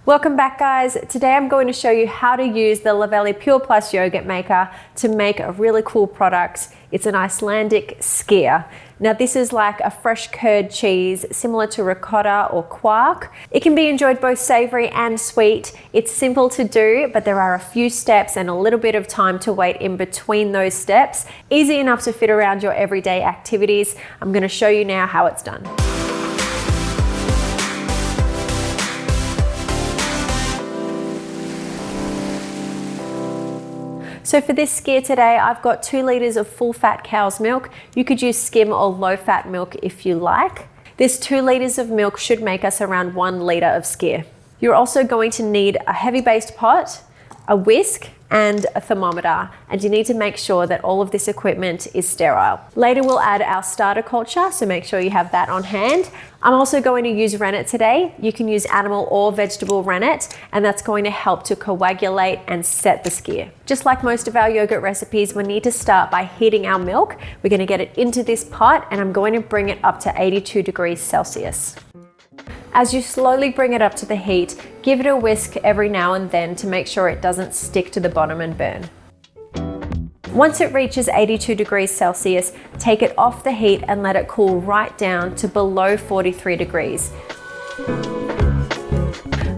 Welcome back, guys. Today I'm going to show you how to use the Luvele Pure Plus yogurt maker to make a really cool product. It's an Icelandic Skyr. Now this is like a fresh curd cheese similar to ricotta or quark. It can be enjoyed both savory and sweet. It's simple to do, but there are a few steps and a little bit of time to wait in between those steps. Easy enough to fit around your everyday activities. I'm going to show you now how it's done. So for this Skyr today, I've got 2 liters of full fat cow's milk. You could use skim or low fat milk if you like. This 2 liters of milk should make us around 1 liter of Skyr. You're also going to need a heavy based pot, a whisk, and a thermometer, and you need to make sure that all of this equipment is sterile. Later we'll add our starter culture, so make sure you have that on hand. I'm also going to use rennet today. You can use animal or vegetable rennet, and that's going to help to coagulate and set the Skyr. Just like most of our yogurt recipes, we need to start by heating our milk. We're going to get it into this pot, and I'm going to bring it up to 82 degrees Celsius. As you slowly bring it up to the heat, give it a whisk every now and then to make sure it doesn't stick to the bottom and burn. Once it reaches 82 degrees Celsius, take it off the heat and let it cool right down to below 43 degrees.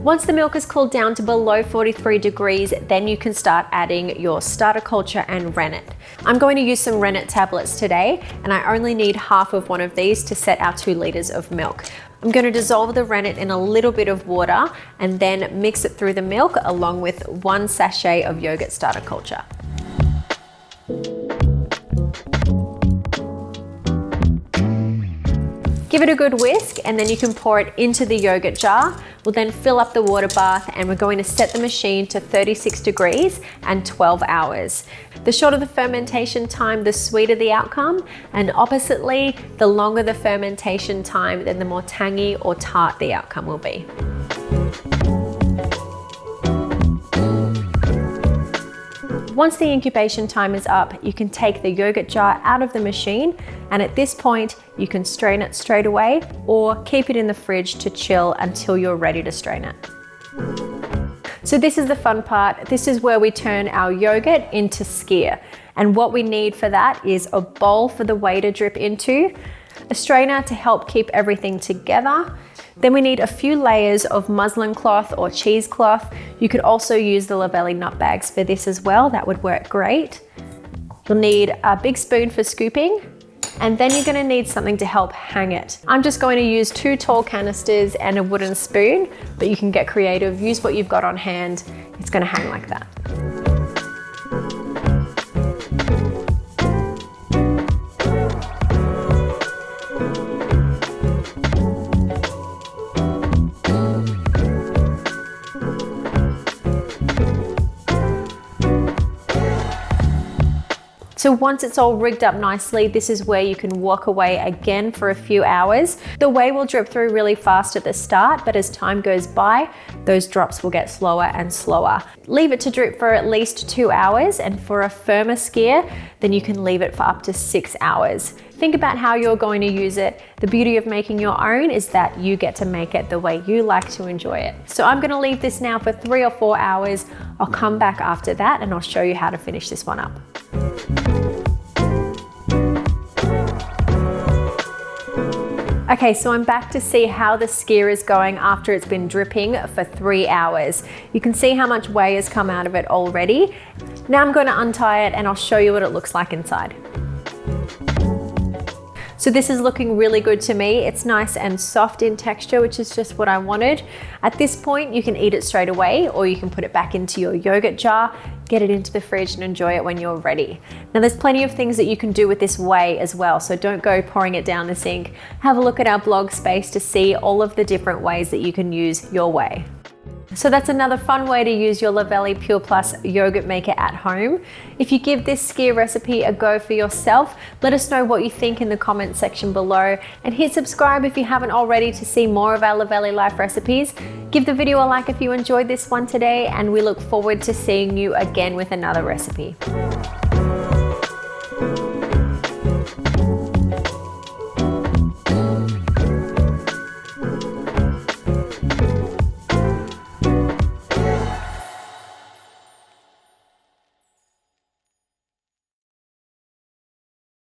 Once the milk is cooled down to below 43 degrees, then you can start adding your starter culture and rennet. I'm going to use some rennet tablets today, and I only need half of one of these to set our 2 liters of milk. I'm going to dissolve the rennet in a little bit of water and then mix it through the milk along with 1 sachet of yogurt starter culture. Give it a good whisk and then you can pour it into the yogurt jar. We'll then fill up the water bath and we're going to set the machine to 36 degrees and 12 hours. The shorter the fermentation time, the sweeter the outcome, and oppositely, the longer the fermentation time, then the more tangy or tart the outcome will be. Once the incubation time is up, you can take the yogurt jar out of the machine, and at this point, you can strain it straight away or keep it in the fridge to chill until you're ready to strain it. So this is the fun part. This is where we turn our yogurt into Skyr. And what we need for that is a bowl for the whey to drip into, a strainer to help keep everything together. Then we need a few layers of muslin cloth or cheesecloth. You could also use the Luvele nut bags for this as well. That would work great. You'll need a big spoon for scooping, and then you're going to need something to help hang it. I'm just going to use 2 tall canisters and a wooden spoon, but you can get creative. Use what you've got on hand. It's going to hang like that. So once it's all rigged up nicely, this is where you can walk away again for a few hours. The whey will drip through really fast at the start, but as time goes by, those drops will get slower and slower. Leave it to drip for at least 2 hours, and for a firmer Skyr, then you can leave it for up to 6 hours. Think about how you're going to use it. The beauty of making your own is that you get to make it the way you like to enjoy it. So I'm gonna leave this now for 3 or 4 hours. I'll come back after that and I'll show you how to finish this one up. Okay, so I'm back to see how the Skyr is going after it's been dripping for 3 hours. You can see how much whey has come out of it already. Now I'm going to untie it and I'll show you what it looks like inside. So this is looking really good to me. It's nice and soft in texture, which is just what I wanted. At this point, you can eat it straight away, or you can put it back into your yogurt jar, get it into the fridge and enjoy it when you're ready. Now there's plenty of things that you can do with this whey as well, so don't go pouring it down the sink. Have a look at our blog space to see all of the different ways that you can use your whey. So that's another fun way to use your Luvele Pure Plus yogurt maker at home. If you give this Skyr recipe a go for yourself, let us know what you think in the comment section below, and hit subscribe if you haven't already to see more of our Luvele Life recipes. Give the video a like if you enjoyed this one today, and we look forward to seeing you again with another recipe.